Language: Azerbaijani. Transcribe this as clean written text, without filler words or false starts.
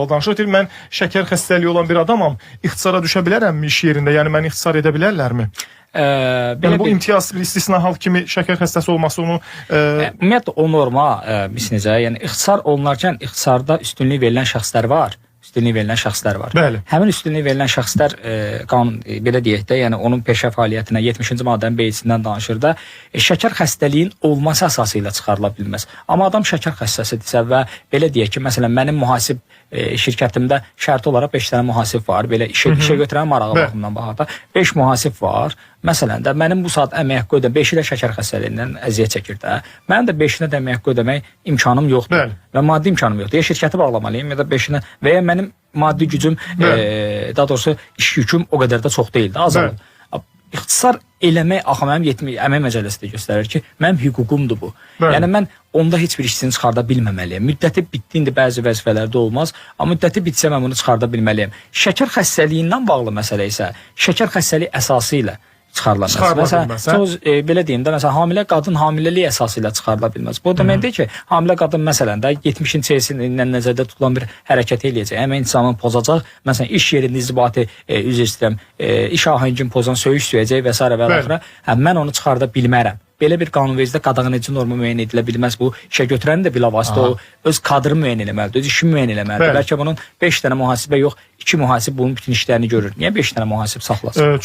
Danışıq deyir, mən şəkər xəstəliyi olan bir adamam, ixtisara düşə bilərəmmi iş yerində? Yəni məni ixtisar edə bilərlərmi? Yəni bu imtiyaz bir istisna hal kimi şəkər xəstəsi olması onu... Ümumiyyətlə o norma, biz necə, yəni ixtisar olunarkən ixtisarda üstünlük verilən şəxslər var. Bəli. Həmin üstünlük verilən şəxslər belə deyək də, yəni onun peşə fəaliyyətinə 70-ci maddənin B-sindən danışır da, şəkər xəstəliyin olması əsası ilə çıxarıla bilməz. Amma adam şəkər xəstəsidirsə və belə deyək ki, məsələn, mənim mühasib şirkətimdə şərti olaraq 5 dənə mühasib var, belə işə götürən marağı baxımından baxanda 5 mühasib var. Məsələn də mənim bu saat əmək haqqı 5 ilə şəkər xəstəliyindən əziyyət çəkir də. Mənim də 5-nə də əmək haqqı ödəmək imkanım yoxdur. Və maddi imkanım yoxdur. Ya şirkəti bağlamalıyım, ya da 5-nə və ya mənim maddi gücüm, daha doğrusu iş yüküm o qədər də çox deyildi, azalır. İxtisar eləmək axı mənim əmək məcəlləsində göstərir ki, mənim hüququmdur bu. Yəni mən onda heç bir işçini çıxarda bilməməliyəm. Müddəti bitdi, indi bəzi vəzifələrdə olmaz, amma müddəti bitsə mən bunu çıxarda bilməliyəm. Şəkər xəstəliyindən bağlı məsələ isə şəkər xəstəliyi əsası ilə çıxarıla bilməz. Məsələn, belə deyim də, məsələn, hamilə qadın hamiləlik əsası ilə çıxarıla bilməz. Bu demək deyil ki, hamilə qadın məsələn də 70-ci ilsindən nəzərdə tutulan bir hərəkət eləyəcək, əmək intizamını pozacaq, məsələn, iş yerində inzibati, üzr istəyirəm, iş ahəngini pozan söyüş söyləyəcək və s. və axıra, mən onu çıxarda bilmərəm. Belə bir qanunvericidə qadağan edici norma müəyyən edilə bilməz. Bu işə götürəni də bilavasitə o öz kadrı müəyyən eləməlidir, öz işini müəyyən eləməlidir. Bəlkə bunun 5 dənə mühasibə yox, 2 mühasib bunun bütün işlərini görür. Niyə 5 dənə mühasib saxlasın?